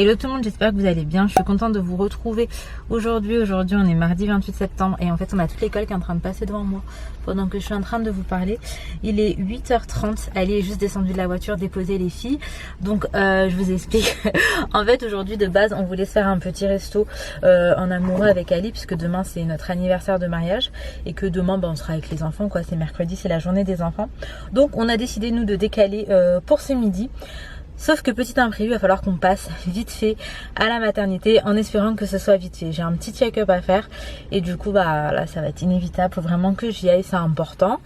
Hello tout le monde, j'espère que vous allez bien. Je suis contente de vous retrouver aujourd'hui. Aujourd'hui on est mardi 28 septembre et en fait on a toute l'école qui est en train de passer devant moi pendant que je suis en train de vous parler. Il est 8h30, Ali est juste descendue de la voiture déposer les filles. Donc je vous explique. En fait aujourd'hui de base on voulait se faire un petit resto en amoureux avec Ali puisque demain c'est notre anniversaire de mariage et que demain on sera avec les enfants quoi. C'est mercredi, c'est la journée des enfants. Donc on a décidé nous de décaler pour ce midi. Sauf que petit imprévu, il va falloir qu'on passe vite fait à la maternité en espérant que ce soit vite fait. J'ai un petit check-up à faire et du coup là ça va être inévitable, faut vraiment que j'y aille, c'est important.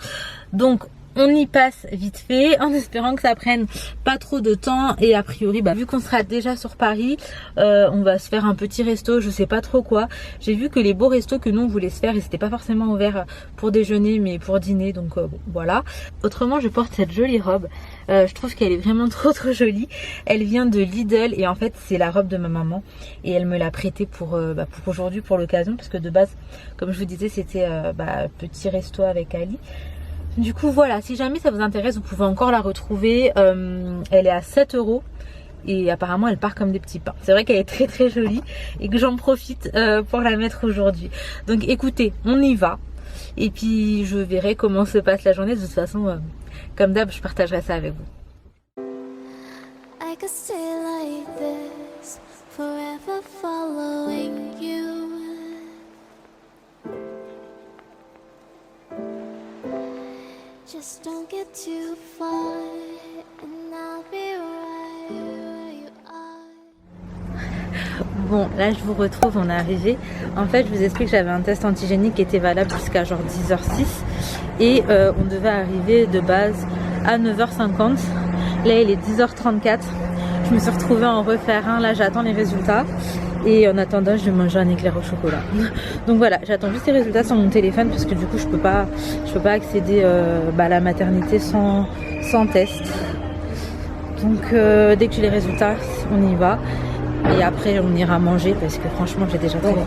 Donc on y passe vite fait en espérant que ça prenne pas trop de temps et a priori vu qu'on sera déjà sur Paris, on va se faire un petit resto, je sais pas trop quoi. J'ai vu que les beaux restos que nous on voulait se faire, ils n'étaient pas forcément ouverts pour déjeuner mais pour dîner, donc bon, voilà. Autrement je porte cette jolie robe, je trouve qu'elle est vraiment trop jolie. Elle vient de Lidl et en fait c'est la robe de ma maman et elle me l'a prêtée pour aujourd'hui, pour l'occasion, parce que de base comme je vous disais c'était petit resto avec Ali. Du coup voilà, si jamais ça vous intéresse vous pouvez encore la retrouver, elle est à 7 € et apparemment elle part comme des petits pains. C'est vrai qu'elle est très jolie et que j'en profite pour la mettre aujourd'hui. Donc écoutez, on y va et puis je verrai comment se passe la journée. De toute façon comme d'hab je partagerai ça avec vous. I could stay like this, forever following you. Just don't get too far, and I'll be right where you are. Bon, là je vous retrouve, on est arrivé. En fait, je vous explique que j'avais un test antigénique qui était valable jusqu'à genre 10h06 et on devait arriver de base à 9h50. Là, il est 10h34. Je me suis retrouvée à en refaire un. Là, j'attends les résultats. Et en attendant, je vais manger un éclair au chocolat. Donc voilà, j'attends juste les résultats sur mon téléphone parce que du coup, je peux pas accéder à la maternité sans test. Donc dès que j'ai les résultats, on y va. Et après, on ira manger parce que franchement, j'ai déjà trop faim.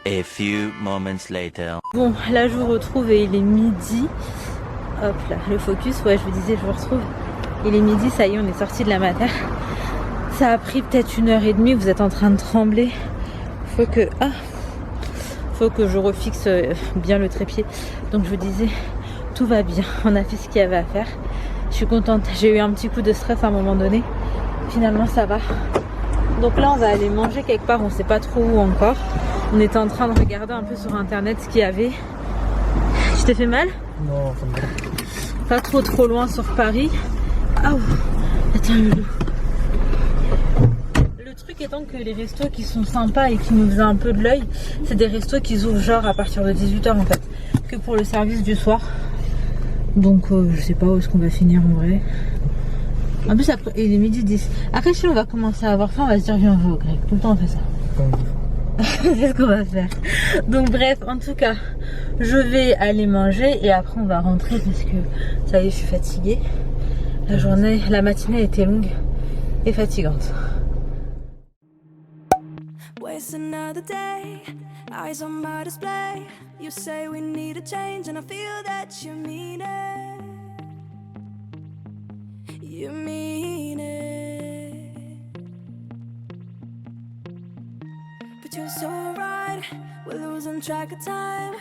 A few moments later. Bon, là, je vous retrouve et il est midi. Hop là, le focus. Ouais, je vous disais, je vous retrouve. Il est midi, ça y est, on est sorti de la mater. Ça a pris peut-être 1h30, vous êtes en train de trembler. Faut que je refixe bien le trépied. Donc je vous disais, tout va bien. On a fait ce qu'il y avait à faire. Je suis contente. J'ai eu un petit coup de stress à un moment donné. Finalement ça va. Donc là on va aller manger quelque part, on sait pas trop où encore. On était en train de regarder un peu sur internet ce qu'il y avait. Tu t'es fait mal? Non, ça me va. Pas trop loin sur Paris. Ah, attends le loup. Le truc étant que les restos qui sont sympas et qui nous faisaient un peu de l'œil, c'est des restos qui ouvrent genre à partir de 18h en fait, que pour le service du soir. Donc je sais pas où est-ce qu'on va finir en vrai. En plus après il est midi 10. Après si on va commencer à avoir faim, on va se dire viens on va au grec. Tout le temps on fait ça. C'est ce qu'on va faire. Donc bref, en tout cas, je vais aller manger et après on va rentrer parce que ça y est, je suis fatiguée. La journée, la matinée était longue et fatigante. Waste another day, eyes on my display. You say we need a change and I feel that you mean it. You mean it. But you're so right, we're losing track of time.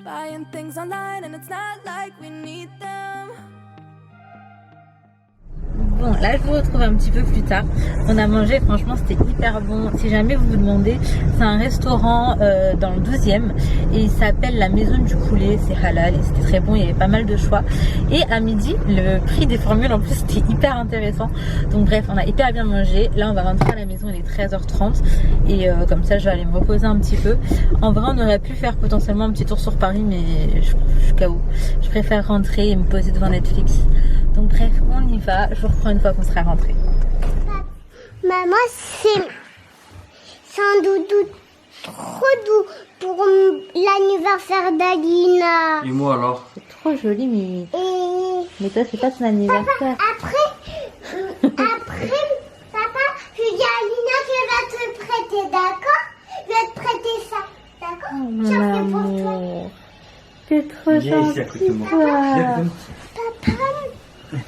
Buying things online and it's not like we need them. Bon, là je vous retrouve un petit peu plus tard. On a mangé, franchement c'était hyper bon. Si jamais vous vous demandez, c'est un restaurant dans le 12e et il s'appelle la Maison du Poulet. C'est halal et c'était très bon, il y avait pas mal de choix. Et à midi, le prix des formules en plus c'était hyper intéressant. Donc bref, on a hyper bien mangé. Là on va rentrer à la maison, il est 13h30 et comme ça je vais aller me reposer un petit peu. En vrai on aurait pu faire potentiellement un petit tour sur Paris mais je suis KO. Je préfère rentrer et me poser devant Netflix. Donc bref, on y va, je vous reprends une fois qu'on sera rentré. Maman, c'est un doudou trop doux pour l'anniversaire d'Alina. Et moi alors? C'est trop joli, Mimi. Et Mais toi, c'est pas ton anniversaire. après, papa, je dis à Alina que je vais te prêter, d'accord? Je vais te prêter ça, d'accord? Oh, mon amour. C'est trop gentil, toi. Papa,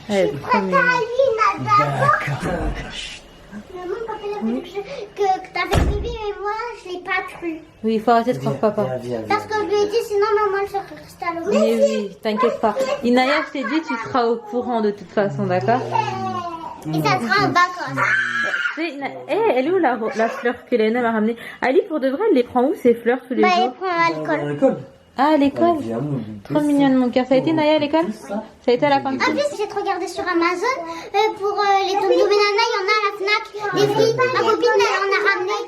Elle est je trop prête mignonne. à Alina, d'accord? D'accord. Maman, papa, il a voulu que que t'avais bébé, mais moi, je l'ai pas cru. Oui, il faut arrêter de croire papa. Parce que je lui ai dit, sinon, maman, elle serait restée à l'hôpital. Mais oui, t'inquiète pas. Inaya, je t'ai dit, tu seras au courant de toute façon, d'accord? Et ça sera en vacances. Elle est où la fleur que Léna m'a ramenée? Ali, pour de vrai, elle les prend où ces fleurs tous les Bah, jours? il prend à l'école. Ah, à l'école. Trop mignonne mon cœur. Ça a été Naya à l'école? Ça a été à la En cantine? plus, j'ai regardé sur Amazon pour les Tom Tom et Nana, il y en a à la Fnac. Les filles, ma copine, elle en a ramené.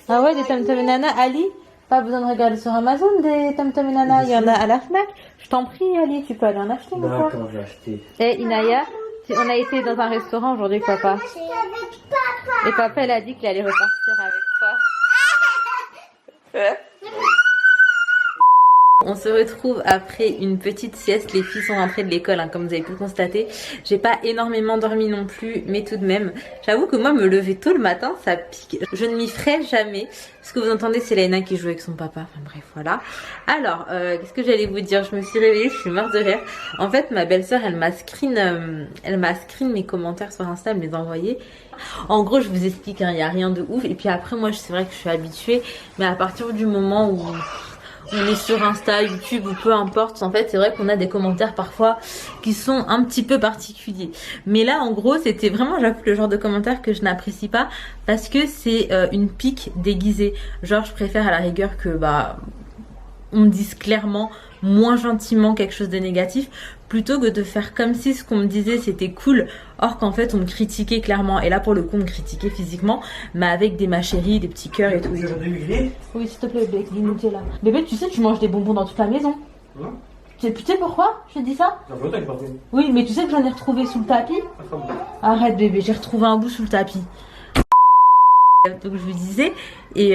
Ah ouais, des Tom Tom et Nana. Ali, pas besoin de regarder sur Amazon des Tom Tom et Nana. Il y en a à la Fnac. Je t'en prie, Ali, tu peux aller en acheter, mon cœur. D'accord, je vais acheter. Eh, Inaya, on a été dans un restaurant aujourd'hui avec papa. C'est avec papa. Et papa, elle a dit qu'il allait repartir avec toi. On se retrouve après une petite sieste. Les filles sont rentrées de l'école, hein, comme vous avez pu le constater. J'ai pas énormément dormi non plus, mais tout de même, j'avoue que moi, me lever tôt le matin, ça pique. Je ne m'y ferai jamais. Ce que vous entendez, c'est Laina qui joue avec son papa. Enfin bref, voilà. Alors, qu'est-ce que j'allais vous dire? Je me suis réveillée, je suis morte de rire. En fait, ma belle-sœur, elle m'a screen mes commentaires sur Insta, elle me les a envoyés. En gros, je vous explique, hein, il n'y a rien de ouf. Et puis après, moi, c'est vrai que je suis habituée, mais à partir du moment où on est sur Insta, YouTube ou peu importe, en fait c'est vrai qu'on a des commentaires parfois qui sont un petit peu particuliers. Mais là en gros c'était vraiment, j'avoue, le genre de commentaire que je n'apprécie pas parce que c'est une pique déguisée. Genre je préfère à la rigueur que on me dise clairement, moins gentiment quelque chose de négatif, plutôt que de faire comme si ce qu'on me disait c'était cool, or qu'en fait on me critiquait clairement. Et là pour le coup on me critiquait physiquement, mais avec des ma chérie, des petits cœurs et tout. Oui s'il te plaît, bébé, Nutella. Bébé, tu sais tu manges des bonbons dans toute la maison. Tu sais pourquoi je te dis ça? Oui, mais tu sais que j'en ai retrouvé sous le tapis. Arrête bébé, j'ai retrouvé un bout sous le tapis. Donc je vous disais, et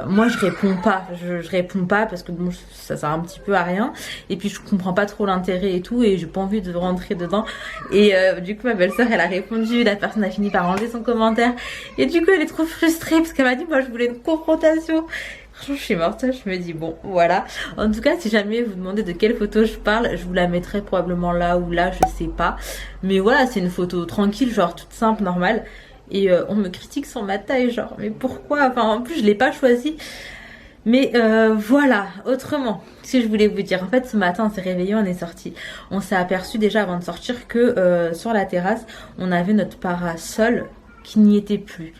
moi je réponds pas, je réponds pas parce que bon, ça sert un petit peu à rien, et puis je comprends pas trop l'intérêt et tout, et j'ai pas envie de rentrer dedans. Et du coup ma belle-sœur elle a répondu, la personne a fini par enlever son commentaire, et du coup elle est trop frustrée parce qu'elle m'a dit moi je voulais une confrontation. Franchement je suis morte, je me dis bon voilà. En tout cas si jamais vous demandez de quelle photo je parle, je vous la mettrai probablement là ou là, je sais pas, mais voilà c'est une photo tranquille, genre toute simple, normale. Et on me critique sur ma taille, genre mais pourquoi? Enfin en plus je l'ai pas choisi. Mais voilà, autrement, ce que je voulais vous dire, en fait ce matin on s'est réveillé, on est sorti. On s'est aperçu déjà avant de sortir que sur la terrasse on avait notre parasol qui n'y était plus.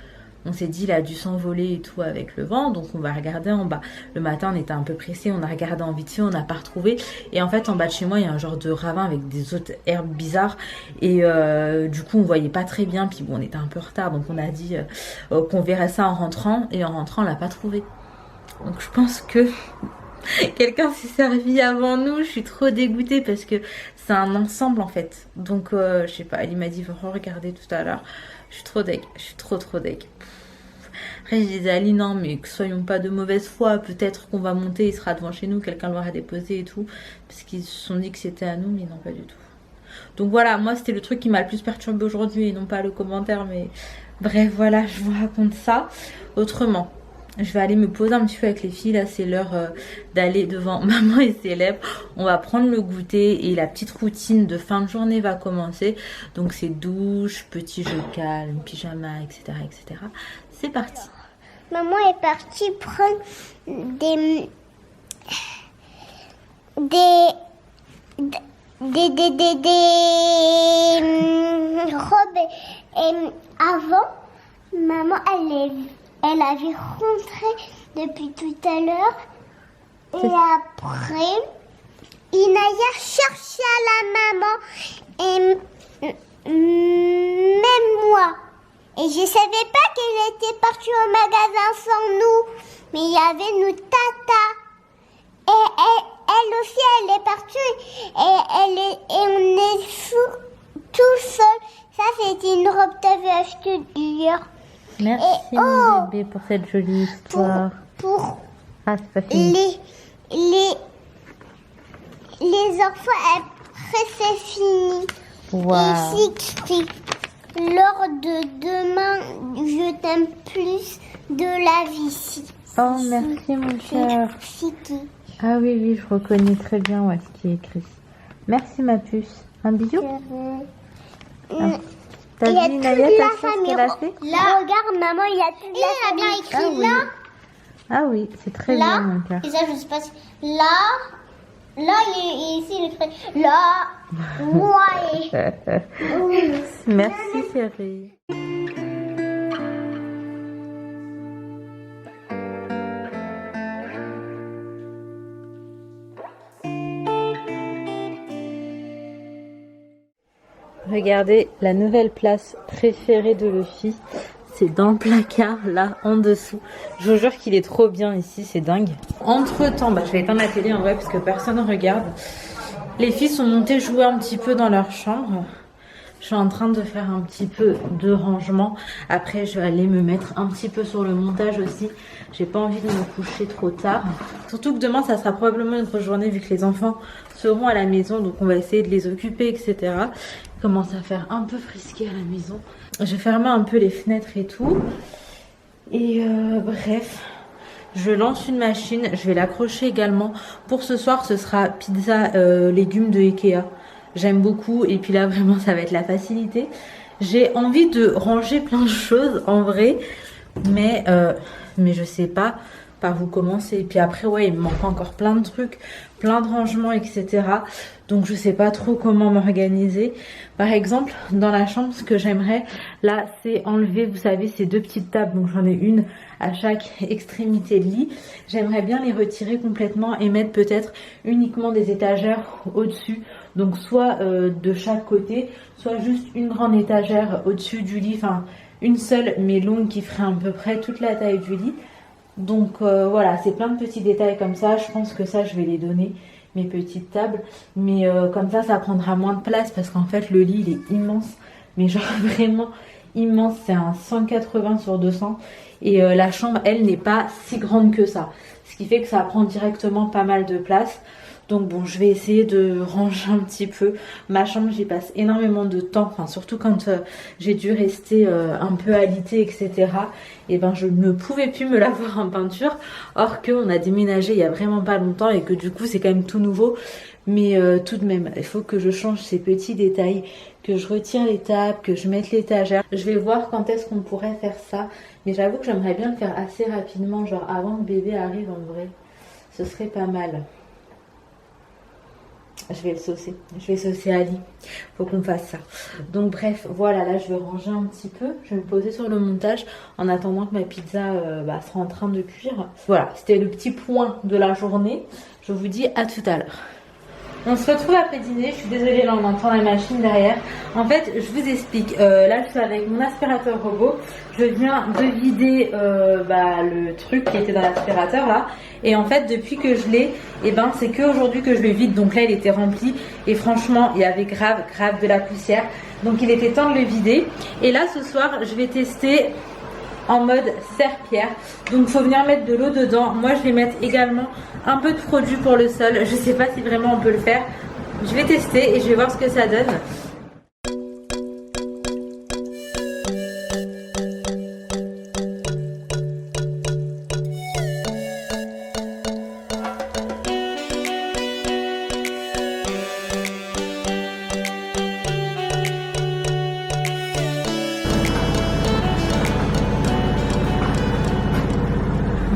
On s'est dit il a dû s'envoler et tout avec le vent, donc on va regarder en bas. Le matin on était un peu pressé, on a regardé en vite fait, on n'a pas retrouvé. Et en fait en bas de chez moi il y a un genre de ravin avec des autres herbes bizarres. Et du coup on voyait pas très bien, puis bon on était un peu en retard, donc on a dit qu'on verrait ça en rentrant. Et en rentrant on l'a pas trouvé. Donc je pense que quelqu'un s'est servi avant nous. Je suis trop dégoûtée parce que c'est un ensemble en fait. Donc je sais pas, elle m'a dit va regarder tout à l'heure. Je suis trop deg, je suis trop deg. Après je disais à Ali non mais que soyons pas de mauvaise foi, peut-être qu'on va monter, il sera devant chez nous, quelqu'un l'aura déposé et tout, parce qu'ils se sont dit que c'était à nous, mais non pas du tout. Donc voilà, moi c'était le truc qui m'a le plus perturbé aujourd'hui et non pas le commentaire, mais bref voilà, je vous raconte ça. Autrement, je vais aller me poser un petit peu avec les filles, là c'est l'heure d'aller devant maman et ses lèvres. On va prendre le goûter et la petite routine de fin de journée va commencer. Donc c'est douche, petit jeu calme, pyjama, etc. etc. C'est parti. Maman est partie prendre des robes. Et avant, maman, elle avait rentré depuis tout à l'heure. Et après, Inaya cherchait la maman. Et même moi. Et je savais pas qu'elle était partie au magasin sans nous. Mais il y avait nous tata. Et elle aussi, elle est partie. Et on est tout seul. Ça, c'était une robe que tu avais achetée hier. Merci et, mon bébé pour cette jolie histoire. Ah, c'est pas fini. Les enfants, après c'est fini. Wow. Ici écrit lors de demain, je t'aime plus de la vie. Oh merci mon cœur. Ah oui, je reconnais très bien ce qui est écrit. Merci ma puce. Un bisou. T'as Il y a vu toute Naya, la ta chose famille. qu'elle a fait? Là, regarde, maman, il y a toute la famille. Il a bien écrit Ah oui. là. Ah oui, c'est très Là. bien mon cœur. Et ça, je sais pas si... Là, et ici, il écrit là. Ouais. Merci chérie. Regardez la nouvelle place préférée de Luffy. C'est dans le placard, là, en dessous. Je vous jure qu'il est trop bien ici, c'est dingue. Entre temps, je vais éteindre la télé en vrai parce que personne ne regarde. Les filles sont montées jouer un petit peu dans leur chambre. Je suis en train de faire un petit peu de rangement. Après, je vais aller me mettre un petit peu sur le montage aussi. J'ai pas envie de me coucher trop tard. Surtout que demain, ça sera probablement une grosse journée vu que les enfants seront à la maison. Donc, on va essayer de les occuper, etc. Il commence à faire un peu frisqué à la maison. J'ai fermé un peu les fenêtres et tout. Et bref, je lance une machine. Je vais l'accrocher également. Pour ce soir, ce sera pizza légumes de Ikea. J'aime beaucoup et puis là vraiment ça va être la facilité. J'ai envie de ranger plein de choses en vrai, mais je sais pas par où commencer. Et puis après ouais, il me manque encore plein de trucs, plein de rangements, etc. Donc je sais pas trop comment m'organiser. Par exemple dans la chambre, ce que j'aimerais là, c'est enlever, vous savez, ces deux petites tables. Donc j'en ai une à chaque extrémité de lit. J'aimerais bien les retirer complètement et mettre peut-être uniquement des étagères au-dessus. Donc soit de chaque côté, soit juste une grande étagère au-dessus du lit, enfin une seule mais longue qui ferait à peu près toute la taille du lit. Donc voilà, c'est plein de petits détails comme ça. Je pense que ça je vais les donner, mes petites tables. Mais comme ça prendra moins de place parce qu'en fait le lit il est immense. Mais genre vraiment immense, c'est un 180 sur 200. Et la chambre elle n'est pas si grande que ça. Ce qui fait que ça prend directement pas mal de place. Donc bon, je vais essayer de ranger un petit peu. Ma chambre, j'y passe énormément de temps. Enfin, surtout quand j'ai dû rester un peu alitée, etc. Et ben, je ne pouvais plus me la voir en peinture. Or qu'on a déménagé il y a vraiment pas longtemps et que du coup, c'est quand même tout nouveau. Mais tout de même, il faut que je change ces petits détails, que je retire les tables, que je mette l'étagère. Je vais voir quand est-ce qu'on pourrait faire ça. Mais j'avoue que j'aimerais bien le faire assez rapidement, genre avant que bébé arrive en vrai. Ce serait pas mal. Je vais le saucer. Je vais saucer Ali. Faut qu'on fasse ça. Donc bref, voilà, là je vais ranger un petit peu. Je vais me poser sur le montage en attendant que ma pizza sera en train de cuire. Voilà, c'était le petit point de la journée. Je vous dis à tout à l'heure. On se retrouve après dîner. Je suis désolée, là on entend la machine derrière. En fait, je vous explique. Là je suis avec mon aspirateur robot. Je viens de vider le truc qui était dans l'aspirateur là. Et en fait, depuis que je l'ai, c'est qu'aujourd'hui que je le vide. Donc là, il était rempli. Et franchement, il y avait grave de la poussière. Donc il était temps de le vider. Et là, ce soir, je vais tester en mode serpillère. Donc il faut venir mettre de l'eau dedans. Moi, je vais mettre également un peu de produit pour le sol. Je sais pas si vraiment on peut le faire. Je vais tester et je vais voir ce que ça donne.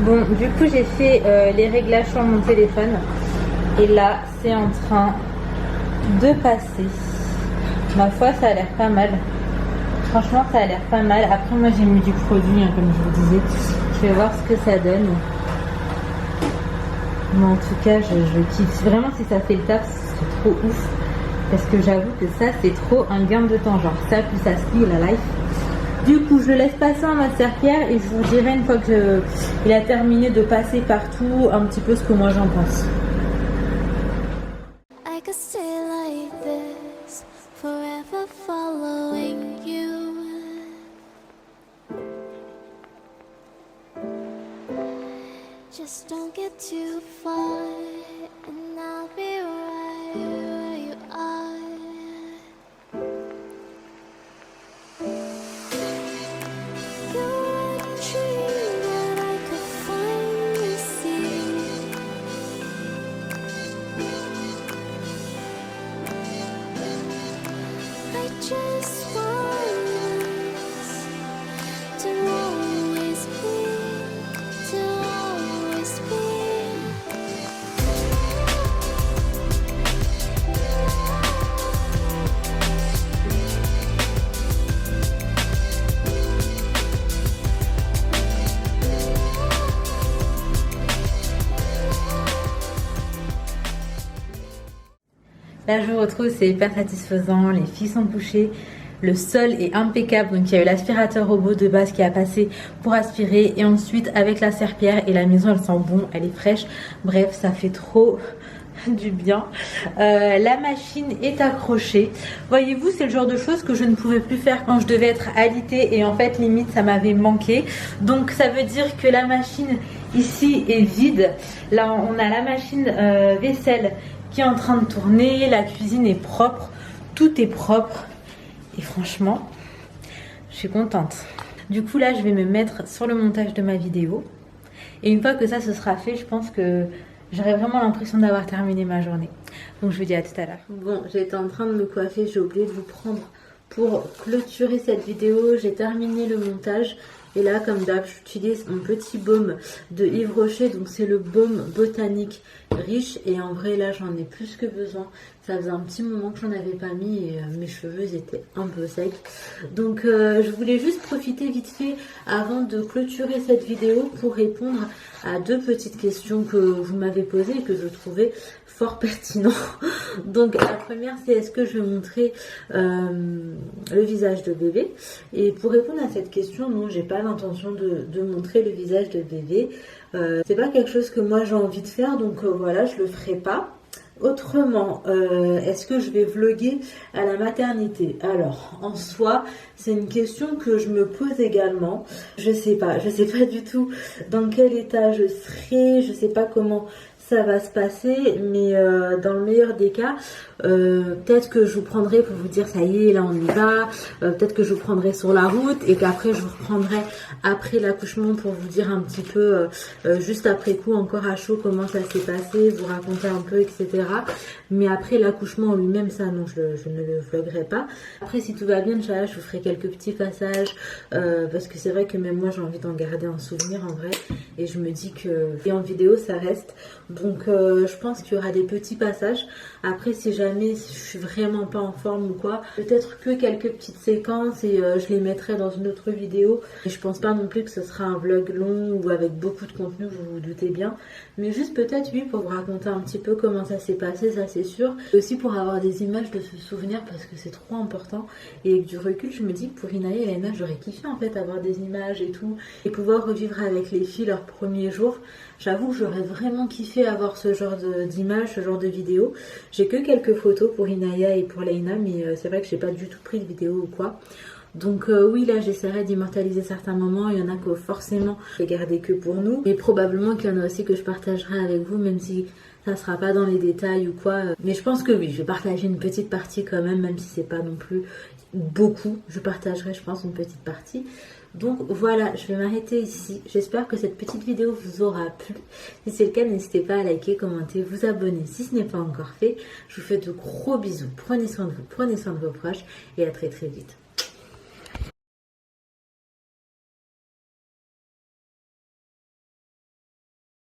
Bon, du coup j'ai fait les réglages sur mon téléphone et là c'est en train de passer. Ma foi, ça a l'air pas mal. Franchement, ça a l'air pas mal. Après, moi j'ai mis du produit, comme je vous disais. Je vais voir ce que ça donne. Mais en tout cas, je kiffe. Vraiment, si ça fait le taf, c'est trop ouf. Parce que j'avoue que ça, c'est trop un gain de temps. Genre ça, plus ça se lit, la life. Du coup, je le laisse passer en mode serpillère et je vous dirai une fois qu'il a terminé de passer partout un petit peu ce que moi j'en pense. I could stay like this, forever following you. Just don't get too far, and I'll be right where you are. You're a dream that I could finally see. I just want Là je vous retrouve, c'est hyper satisfaisant, les filles sont couchées. Le sol est impeccable, donc il y a eu l'aspirateur robot de base qui a passé pour aspirer. Et ensuite avec la serpillière, et la maison elle sent bon, elle est fraîche. Bref, ça fait trop du bien. La machine est accrochée. Voyez-vous, c'est le genre de choses que je ne pouvais plus faire quand je devais être alitée. Et en fait, limite, ça m'avait manqué. Donc ça veut dire que la machine ici est vide. Là, on a la machine vaisselle qui est en train de tourner. La cuisine est propre. Tout est propre. Et franchement, je suis contente. Du coup, là, je vais me mettre sur le montage de ma vidéo. Et une fois que ça, ce sera fait, je pense que j'aurai vraiment l'impression d'avoir terminé ma journée. Donc, je vous dis à tout à l'heure. Bon, j'étais en train de me coiffer. J'ai oublié de vous prendre pour clôturer cette vidéo. J'ai terminé le montage. Et là, comme d'hab, j'utilise mon petit baume de Yves Rocher. Donc, c'est le baume botanique riche. Et en vrai, là, j'en ai plus que besoin. Ça faisait un petit moment que j'en avais pas mis et mes cheveux étaient un peu secs. Donc, je voulais juste profiter vite fait avant de clôturer cette vidéo pour répondre à 2 petites questions que vous m'avez posées et que je trouvais fort pertinent. Donc la première, c'est est-ce que je vais montrer le visage de bébé? Et pour répondre à cette question, non, j'ai pas l'intention de montrer le visage de bébé. C'est pas quelque chose que moi j'ai envie de faire, donc voilà, je le ferai pas. Autrement, est-ce que je vais vlogger à la maternité? Alors, en soi, c'est une question que je me pose également. Je sais pas du tout dans quel état je serai, je sais pas comment ça va se passer, mais dans le meilleur des cas, peut-être que je vous prendrai pour vous dire ça y est, là on y va, peut-être que je vous prendrai sur la route et qu'après je vous reprendrai après l'accouchement pour vous dire un petit peu, juste après coup, encore à chaud, comment ça s'est passé, vous raconter un peu, etc. Mais après l'accouchement en lui-même, ça non, je ne le vloguerai pas. Après, si tout va bien, Inch'Allah, je vous ferai quelques petits passages, parce que c'est vrai que même moi j'ai envie d'en garder un souvenir en vrai, et je me dis que, et en vidéo ça reste. Donc je pense qu'il y aura des petits passages. Après, si jamais je suis vraiment pas en forme ou quoi, peut-être que quelques petites séquences et je les mettrai dans une autre vidéo. Et je pense pas non plus que ce sera un vlog long ou avec beaucoup de contenu, vous vous doutez bien. Mais juste peut-être, oui, pour vous raconter un petit peu comment ça s'est passé, ça c'est sûr. Et aussi pour avoir des images de ce souvenir parce que c'est trop important. Et avec du recul, je me dis que pour Inaya et Léna, j'aurais kiffé en fait avoir des images et tout. Et pouvoir revivre avec les filles leurs premiers jours. J'avoue que j'aurais vraiment kiffé avoir ce genre d'images, ce genre de vidéos. J'ai que quelques photos pour Inaya et pour Léna, mais c'est vrai que j'ai pas du tout pris de vidéo ou quoi. Donc oui, là j'essaierai d'immortaliser certains moments. Il y en a que forcément je vais garder que pour nous, mais probablement qu'il y en a aussi que je partagerai avec vous, même si ça sera pas dans les détails ou quoi. Mais je pense que oui, je vais partager une petite partie quand même si c'est pas non plus beaucoup. Je partagerai, je pense, une petite partie. Donc voilà, je vais m'arrêter ici. J'espère que cette petite vidéo vous aura plu. Si c'est le cas, n'hésitez pas à liker, commenter, vous abonner si ce n'est pas encore fait. Je vous fais de gros bisous. Prenez soin de vous, prenez soin de vos proches et à très très vite.